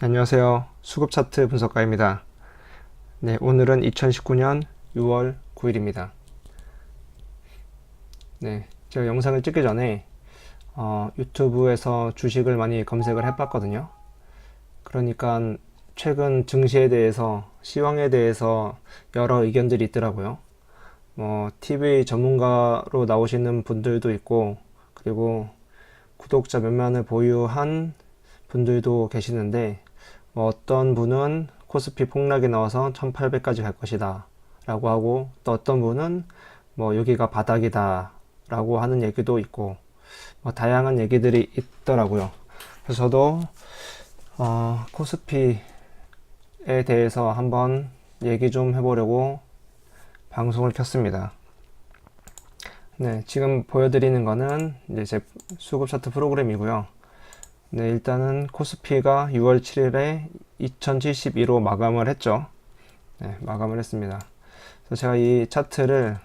안녕하세요. 수급 차트 분석가입니다. 네, 오늘은 2019년 6월 9일입니다. 네, 제가 영상을 찍기 전에 유튜브에서 주식을 많이 검색을 해봤거든요. 그러니까 최근 증시에 대해서, 시황에 대해서 여러 의견들이 있더라고요. TV 전문가로 나오시는 분들도 있고, 그리고 구독자 몇만을 보유한 분들도 계시는데, 어떤 분은 코스피 폭락이 나와서 1800까지 갈 것이다 라고 하고, 또 어떤 분은 여기가 바닥이다 라고 하는 얘기도 있고, 다양한 얘기들이 있더라고요. 그래서 저도 코스피에 대해서 한번 얘기 좀 해보려고 방송을 켰습니다. 네, 지금 보여드리는 거는 이제 제 수급 차트 프로그램이고요. 네, 일단은 코스피가 6월 7일에 2072로 마감을 했죠. 네, 마감을 했습니다. 그래서 제가 이 차트를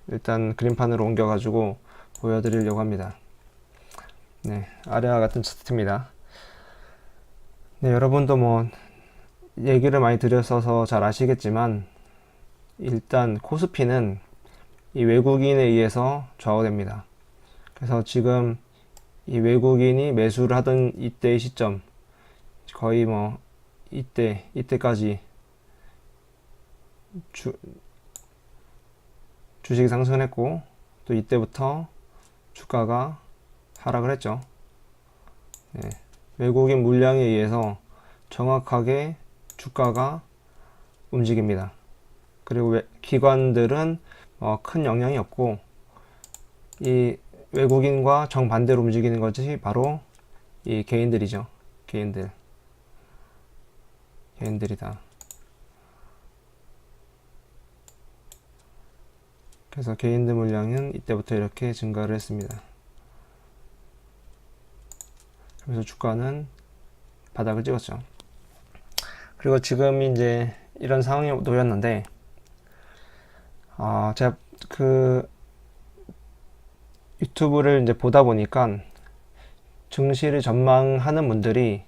일단 그림판으로 옮겨가지고 보여드리려고 합니다. 네, 아래와 같은 차트입니다. 네, 여러분도 얘기를 많이 드렸어서 잘 아시겠지만, 일단 코스피는 이 외국인에 의해서 좌우됩니다. 그래서 지금 이 외국인이 매수를 하던 이때의 시점, 거의 이때까지 주식이 상승을 했고, 또 이때부터 주가가 하락을 했죠. 네. 외국인 물량에 의해서 정확하게 주가가 움직입니다. 그리고 기관들은 큰 영향이 없고, 이 외국인과 정반대로 움직이는 것이 바로 이 개인들이죠. 개인들이다. 그래서 개인들 물량은 이때부터 이렇게 증가를 했습니다. 그래서 주가는 바닥을 찍었죠. 그리고 지금 이제 이런 상황이 놓였는데, 제가 유튜브를 이제 보다 보니까 증시를 전망하는 분들이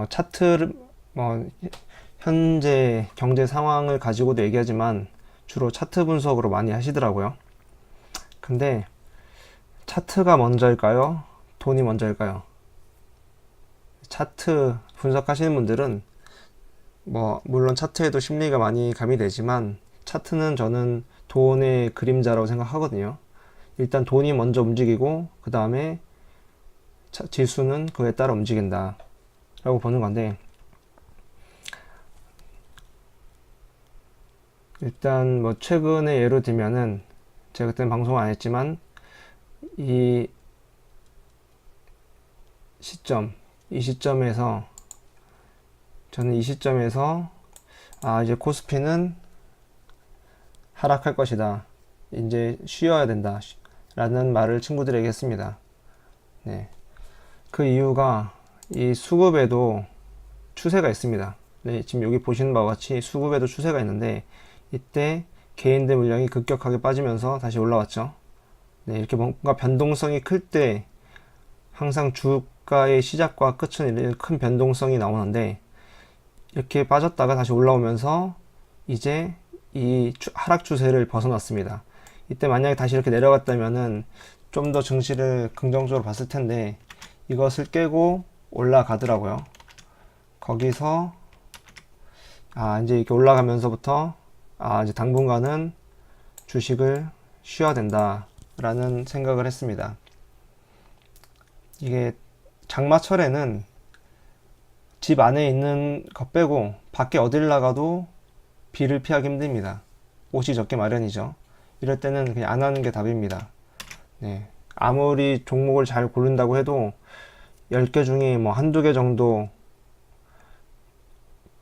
차트를 현재 경제 상황을 가지고도 얘기하지만 주로 차트 분석으로 많이 하시더라고요. 근데 차트가 먼저일까요? 돈이 먼저일까요? 차트 분석하시는 분들은 물론 차트에도 심리가 많이 가미되지만, 차트는 저는 돈의 그림자라고 생각하거든요. 일단 돈이 먼저 움직이고 그 다음에 지수는 그에 따라 움직인다 라고 보는 건데, 일단 최근에 예로 들면은, 제가 그때는 방송 안 했지만 이 시점에서 저는 이 시점에서 이제 코스피는 하락할 것이다, 이제 쉬어야 된다 라는 말을 친구들에게 했습니다. 네. 그 이유가 이 수급에도 추세가 있습니다. 네, 지금 여기 보시는 바와 같이 수급에도 추세가 있는데, 이때 개인들 물량이 급격하게 빠지면서 다시 올라왔죠. 네, 이렇게 뭔가 변동성이 클 때 항상 주가의 시작과 끝은 이런 큰 변동성이 나오는데, 이렇게 빠졌다가 다시 올라오면서 이제 이 하락 추세를 벗어났습니다. 이때 만약에 다시 이렇게 내려갔다면은 좀 더 증시를 긍정적으로 봤을 텐데, 이것을 깨고 올라가더라고요. 거기서 이제 이렇게 올라가면서부터 이제 당분간은 주식을 쉬어야 된다 라는 생각을 했습니다. 이게 장마철에는 집 안에 있는 것 빼고 밖에 어딜 나가도 비를 피하기 힘듭니다. 옷이 적게 마련이죠. 이럴 때는 그냥 안 하는 게 답입니다. 네. 아무리 종목을 잘 고른다고 해도 10개 중에 한두 개 정도,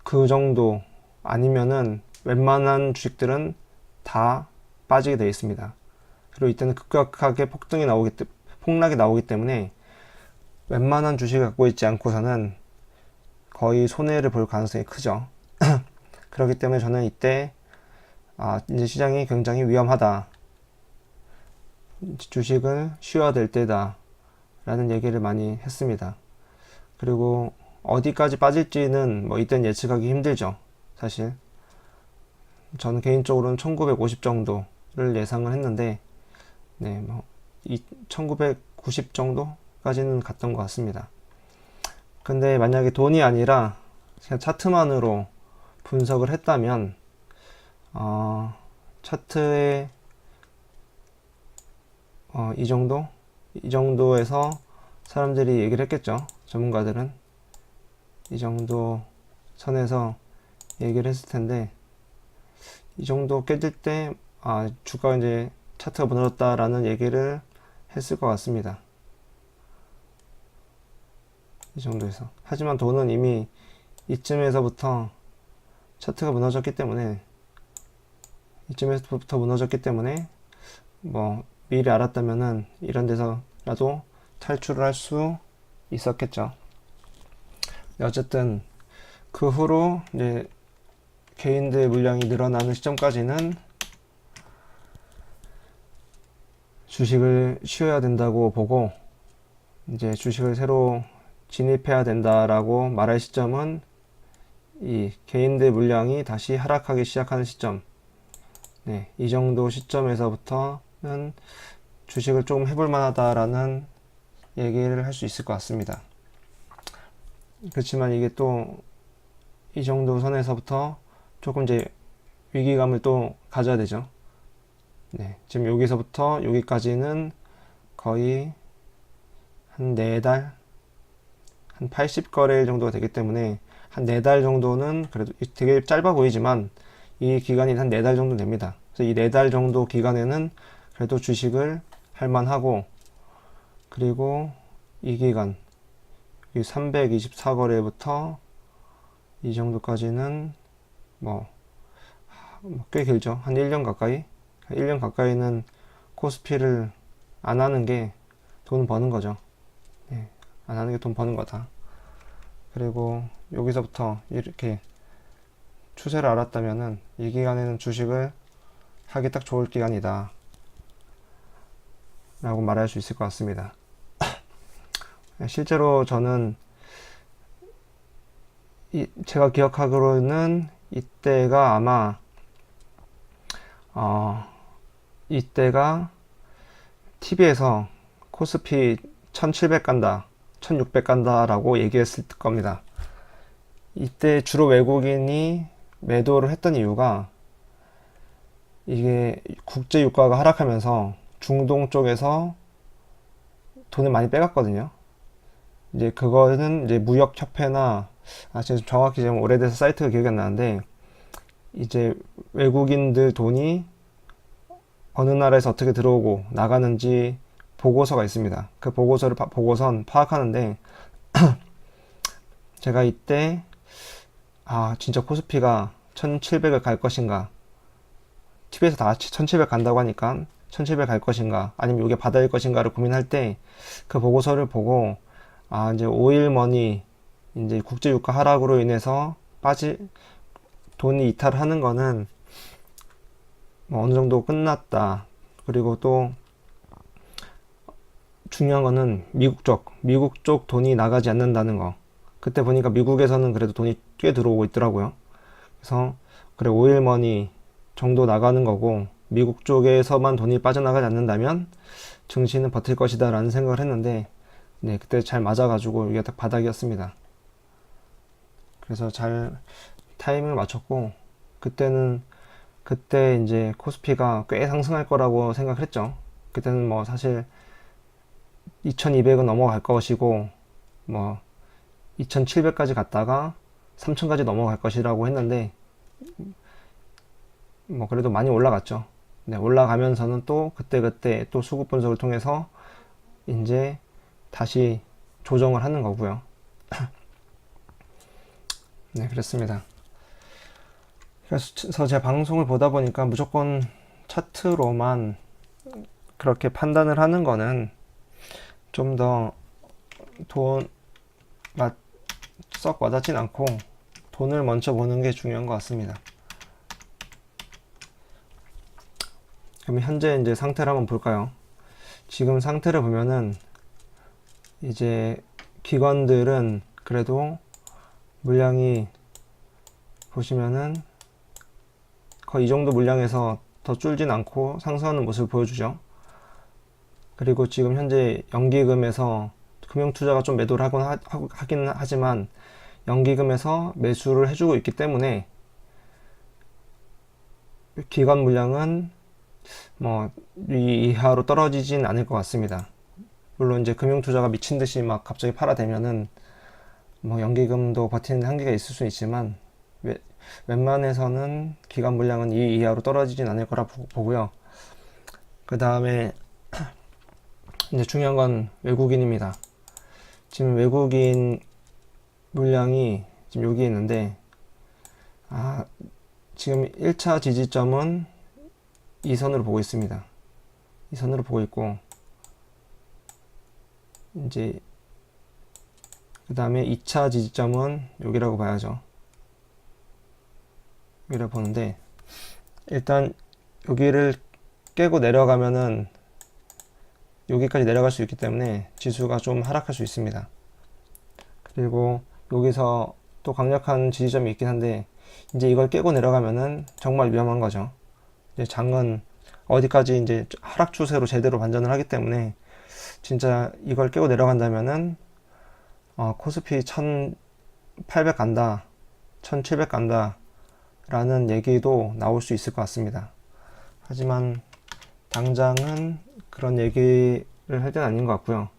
그 정도 아니면은 웬만한 주식들은 다 빠지게 되어 있습니다. 그리고 이때는 급격하게 폭락이 나오기 때문에 웬만한 주식을 갖고 있지 않고서는 거의 손해를 볼 가능성이 크죠. 그렇기 때문에 저는 이때 이제 시장이 굉장히 위험하다, 주식을 쉬어야 될 때다 라는 얘기를 많이 했습니다. 그리고 어디까지 빠질지는 뭐 이때는 예측하기 힘들죠. 사실 저는 개인적으로는 1950 정도를 예상을 했는데 네, 뭐 1990 정도까지는 갔던 것 같습니다. 근데 만약에 돈이 아니라 그냥 차트만으로 분석을 했다면 차트에 이 정도? 이 정도에서 사람들이 얘기를 했겠죠. 전문가들은 이 정도 선에서 얘기를 했을 텐데 이 정도 깨질 때 주가가 이제 차트가 무너졌다라는 얘기를 했을 것 같습니다. 이 정도에서. 하지만 돈은 이미 이쯤에서부터 차트가 무너졌기 때문에 뭐 미리 알았다면은 이런 데서라도 탈출을 할 수 있었겠죠. 어쨌든 그 후로 이제 개인들 물량이 늘어나는 시점까지는 주식을 쉬어야 된다고 보고 이제 주식을 새로 진입해야 된다라고 말할 시점은 이 개인들 물량이 다시 하락하기 시작하는 시점, 네, 이 정도 시점에서부터는 주식을 좀 해볼 만하다라는 얘기를 할 수 있을 것 같습니다. 그렇지만 이게 또 이 정도 선에서부터 조금 이제 위기감을 또 가져야 되죠. 네, 지금 여기서부터 여기까지는 거의 한 4달, 한 80거래일 정도가 되기 때문에 한 4달 정도는 그래도 되게 짧아 보이지만 이 기간이 한 4달 정도 됩니다. 그래서 이 4달 정도 기간에는 그래도 주식을 할 만하고, 그리고 이 기간, 이 324거래부터 이 정도까지는 뭐 꽤 길죠. 한 1년 가까이? 1년 가까이는 코스피를 안 하는 게 돈 버는 거죠. 네, 안 하는 게 돈 버는 거다. 그리고 여기서부터 이렇게 추세를 알았다면은 이 기간에는 주식을 하기 딱 좋을 기간이다 라고 말할 수 있을 것 같습니다. 실제로 저는 제가 기억하기로는 이때가 아마 이때가 TV에서 코스피 1700 간다, 1600 간다 라고 얘기했을 겁니다. 이때 주로 외국인이 매도를 했던 이유가 이게 국제 유가가 하락하면서 중동 쪽에서 돈을 많이 빼갔거든요. 이제 그거는 이제 무역협회나 지금 정확히 지금 오래돼서 사이트가 기억이 안 나는데 이제 외국인들 돈이 어느 나라에서 어떻게 들어오고 나가는지 보고서가 있습니다. 그 보고선 파악하는데 제가 이때 진짜 코스피가 1700을 갈 것인가, TV에서 다 1700 간다고 하니까 1700 갈 것인가 아니면 이게 바닥일 것인가를 고민할 때 그 보고서를 보고 이제 오일머니, 이제 국제유가 하락으로 인해서 돈이 이탈하는 거는 뭐 어느 정도 끝났다. 그리고 또 중요한 거는 미국 쪽 돈이 나가지 않는다는 거. 그때 보니까 미국에서는 그래도 돈이 꽤 들어오고 있더라고요. 그래서 그래, 오일머니 정도 나가는 거고 미국 쪽에서만 돈이 빠져나가지 않는다면 증시는 버틸 것이다 라는 생각을 했는데 네, 그때 잘 맞아가지고 이게 딱 바닥이었습니다. 그래서 잘 타이밍을 맞췄고 그때 이제 코스피가 꽤 상승할 거라고 생각을 했죠. 그때는 뭐 사실 2200은 넘어갈 것이고 뭐 2700까지 갔다가 3000까지 넘어갈 것이라고 했는데 뭐 그래도 많이 올라갔죠. 네, 올라가면서는 또 그때 또 수급 분석을 통해서 이제 다시 조정을 하는 거고요. 네, 그렇습니다. 그래서 제 방송을 보다 보니까 무조건 차트로만 그렇게 판단을 하는 거는 좀 더 썩 와닿진 않고 돈을 먼저 보는 게 중요한 것 같습니다. 그럼 현재 이제 상태를 한번 볼까요? 지금 상태를 보면은 이제 기관들은 그래도 물량이 보시면은 거의 이 정도 물량에서 더 줄진 않고 상승하는 모습을 보여주죠. 그리고 지금 현재 연기금에서 금융투자가 좀 매도를 하긴 하지만 연기금에서 매수를 해주고 있기 때문에 기관 물량은 뭐 이 이하로 떨어지진 않을 것 같습니다. 물론 이제 금융투자가 미친 듯이 막 갑자기 팔아대면은 뭐 연기금도 버티는 한계가 있을 수 있지만 웬만해서는 기관 물량은 이 이하로 떨어지진 않을 거라 보고요. 그 다음에 이제 중요한 건 외국인입니다. 지금 외국인 물량이 지금 여기 있는데 지금 1차 지지점은 이 선으로 보고 있습니다. 이 선으로 보고 있고 이제 그 다음에 2차 지지점은 여기라고 봐야죠. 여기라고 보는데 일단 여기를 깨고 내려가면은 여기까지 내려갈 수 있기 때문에 지수가 좀 하락할 수 있습니다. 그리고 여기서 또 강력한 지지점이 있긴 한데 이제 이걸 깨고 내려가면은 정말 위험한 거죠. 이제 장은 어디까지 이제 하락 추세로 제대로 반전을 하기 때문에 진짜 이걸 깨고 내려간다면은 코스피 1800 간다, 1700 간다 라는 얘기도 나올 수 있을 것 같습니다. 하지만 당장은 그런 얘기를 할 때는 아닌 것 같고요.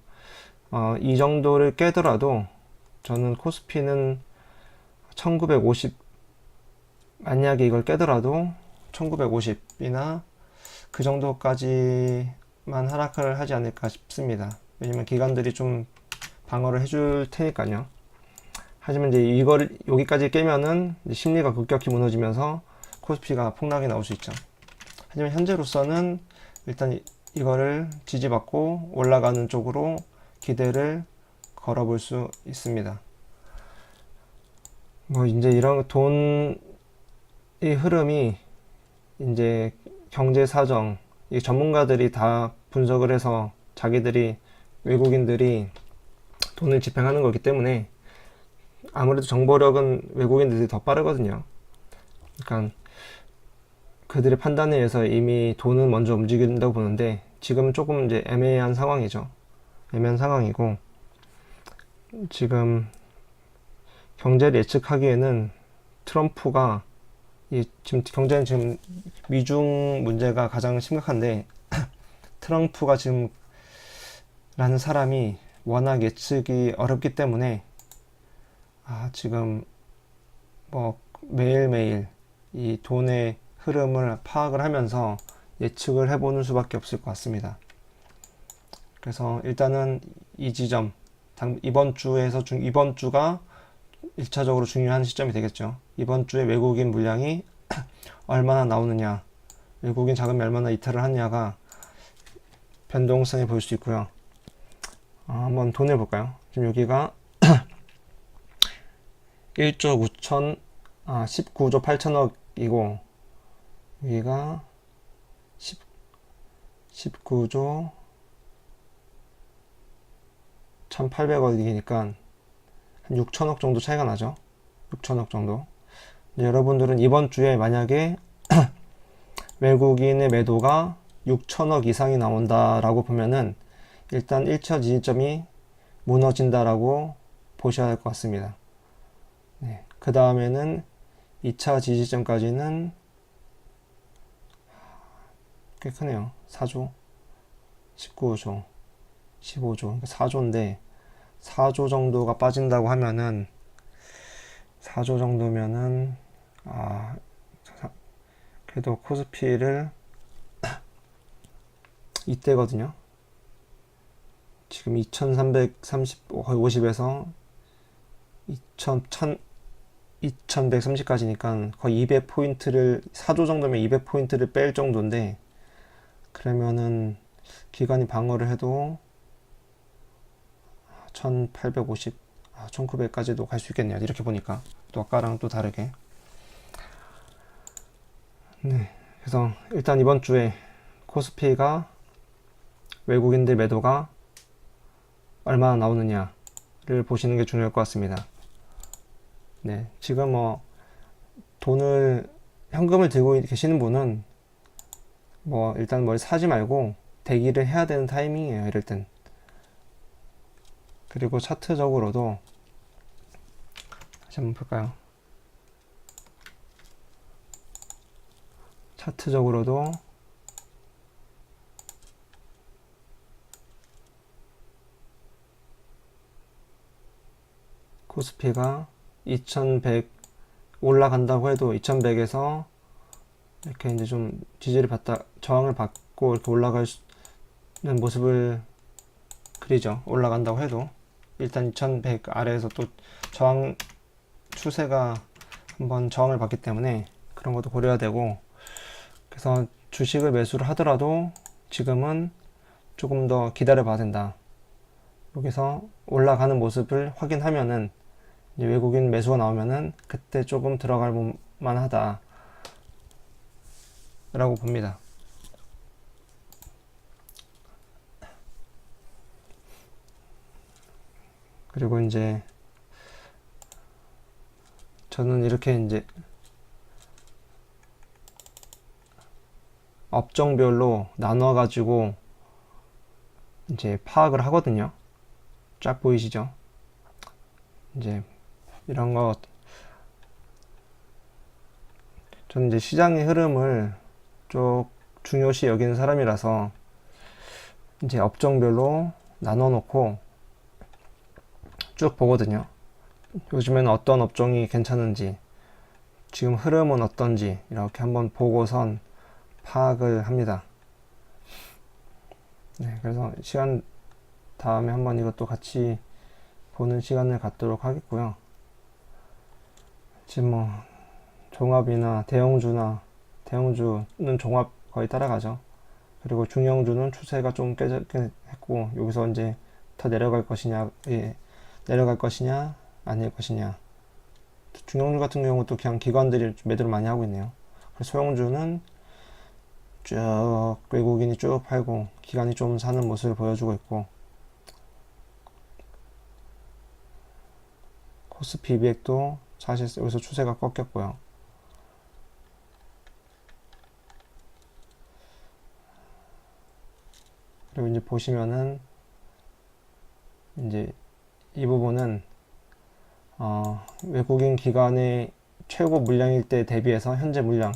이 정도를 깨더라도 저는 코스피는 1950 만약에 이걸 깨더라도 1950이나 그 정도까지만 하락을 하지 않을까 싶습니다. 왜냐면 기관들이 좀 방어를 해줄 테니까요. 하지만 이제 이걸 여기까지 깨면은 심리가 급격히 무너지면서 코스피가 폭락이 나올 수 있죠. 하지만 현재로서는 일단 이거를 지지받고 올라가는 쪽으로 기대를 걸어볼 수 있습니다. 뭐 이제 이런 돈의 흐름이 이제 경제 사정, 이 전문가들이 다 분석을 해서 자기들이 외국인들이 돈을 집행하는 거기 때문에 아무래도 정보력은 외국인들이 더 빠르거든요. 그러니까 그들의 판단에 의해서 이미 돈은 먼저 움직인다고 보는데 지금 조금 이제 애매한 상황이죠. 애매한 상황이고 지금 경제를 예측하기에는 트럼프가 지금 경제는 지금 미중 문제가 가장 심각한데 트럼프가 지금 라는 사람이 워낙 예측이 어렵기 때문에 지금 뭐 매일매일 이 돈의 흐름을 파악을 하면서 예측을 해보는 수밖에 없을 것 같습니다. 그래서 일단은 이 지점 이번 주가 1차적으로 중요한 시점이 되겠죠. 이번 주에 외국인 물량이 얼마나 나오느냐, 외국인 자금이 얼마나 이탈을 하느냐가 변동성이 보일 수 있고요. 한번 돈을 볼까요? 지금 여기가 19조 8천억이고 여기가 19조 1800억이니까 한 6천억 정도 차이가 나죠. 6천억 정도. 여러분들은 이번 주에 만약에 외국인의 매도가 6천억 이상이 나온다라고 보면은 일단 1차 지지점이 무너진다라고 보셔야 할 것 같습니다. 네. 그 다음에는 2차 지지점까지는 꽤 크네요. 4조, 19조, 15조, 그러니까 4조인데 4조 정도가 빠진다고 하면은 4조 정도면은 그래도 코스피를 이때거든요. 지금 2350에서 2130까지니까 거의 200포인트를 4조 정도면 200포인트를 뺄 정도인데 그러면은 기관이 방어를 해도 1850, 1900까지도 갈 수 있겠네요. 이렇게 보니까 또 아까랑 또 다르게. 네, 그래서 일단 이번 주에 코스피가 외국인들 매도가 얼마나 나오느냐를 보시는 게 중요할 것 같습니다. 네, 지금 뭐 돈을 현금을 들고 계시는 분은 뭐 일단 뭘 사지 말고 대기를 해야 되는 타이밍이에요, 이럴 땐. 그리고 차트적으로도 다시 한번 볼까요? 차트적으로도 코스피가 2100 올라간다고 해도 2100에서 이렇게 이제 좀 지지를 받다 저항을 받고 이렇게 올라가는 모습을 그리죠. 올라간다고 해도 일단 2100 아래에서 또 저항 추세가 한번 저항을 받기 때문에 그런 것도 고려해야 되고, 그래서 주식을 매수를 하더라도 지금은 조금 더 기다려 봐야 된다. 여기서 올라가는 모습을 확인하면은 이제 외국인 매수가 나오면은 그때 조금 들어갈 만하다 라고 봅니다. 그리고 이제 저는 이렇게 이제 업종별로 나눠 가지고 이제 파악을 하거든요. 쫙 보이시죠? 이제 이런 거 저는 이제 시장의 흐름을 쭉 중요시 여기는 사람이라서 이제 업종별로 나눠 놓고 쭉 보거든요. 요즘에는 어떤 업종이 괜찮은지, 지금 흐름은 어떤지 이렇게 한번 보고선 파악을 합니다. 네, 그래서 시간 다음에 한번 이것도 같이 보는 시간을 갖도록 하겠고요. 지금 뭐 종합이나 대형주는 종합 거의 따라가죠. 그리고 중형주는 추세가 좀 깨졌긴 했고, 여기서 이제 더 내려갈 것이냐, 내려갈 것이냐 아닐 것이냐. 중형주 같은 경우도 그냥 기관들이 매도를 많이 하고 있네요. 그래서 소형주는 쭉 외국인이 쭉 팔고 기관이 좀 사는 모습을 보여주고 있고, 코스피 200도 사실 여기서 추세가 꺾였고요. 그리고 이제 보시면은 이제 이 부분은 외국인 기관의 최고 물량일 때 대비해서 현재 물량,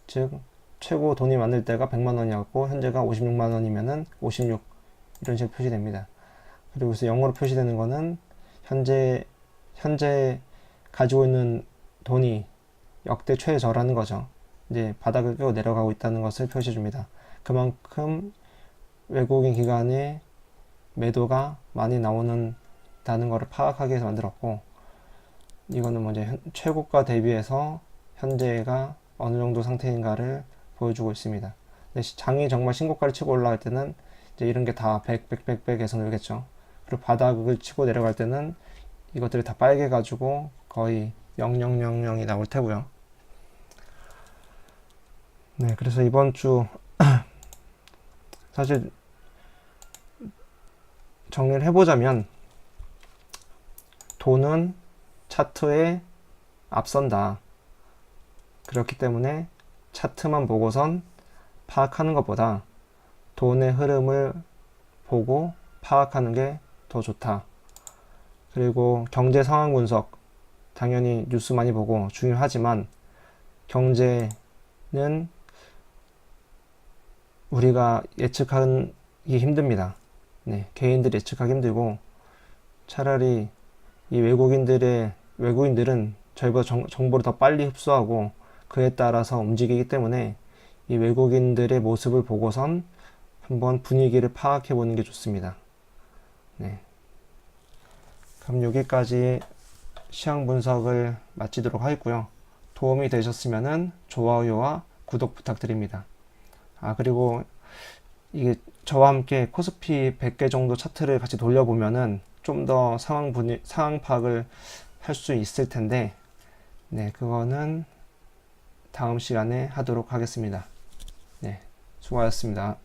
즉 최고 돈이 많을 때가 100만 원이었고 현재가 56만 원이면은 56 이런 식으로 표시됩니다. 그리고 그래서 영어로 표시되는 거는 현재 가지고 있는 돈이 역대 최저라는 거죠. 이제 바닥을 깨고 내려가고 있다는 것을 표시해 줍니다. 그만큼 외국인 기관의 매도가 많이 나오는다는 것을 파악하기 위해서 만들었고, 이거는 뭐 이제 최고가 대비해서 현재가 어느 정도 상태인가를 보여주고 있습니다. 장이 정말 신고가를 치고 올라갈 때는 이제 이런 게 다 100에서 놀겠죠. 그리고 바닥을 치고 내려갈 때는 이것들이 다 빨개 가지고 거의 0000이 나올 테고요. 네, 그래서 이번 주 사실 정리를 해보자면 돈은 차트에 앞선다. 그렇기 때문에 차트만 보고선 파악하는 것보다 돈의 흐름을 보고 파악하는 게 더 좋다. 그리고 경제 상황 분석, 당연히 뉴스 많이 보고 중요하지만 경제는 우리가 예측하기 힘듭니다. 네, 개인들이 예측하기 힘들고, 차라리 이 외국인들은 저희보다 정보를 더 빨리 흡수하고 그에 따라서 움직이기 때문에 이 외국인들의 모습을 보고선 한번 분위기를 파악해 보는 게 좋습니다. 네. 그럼 여기까지 시황 분석을 마치도록 하겠고요. 도움이 되셨으면 좋아요와 구독 부탁드립니다. 그리고 이게 저와 함께 코스피 100개 정도 차트를 같이 돌려보면은 좀 더 상황 파악을 할 수 있을 텐데, 네, 그거는 다음 시간에 하도록 하겠습니다. 네, 수고하셨습니다.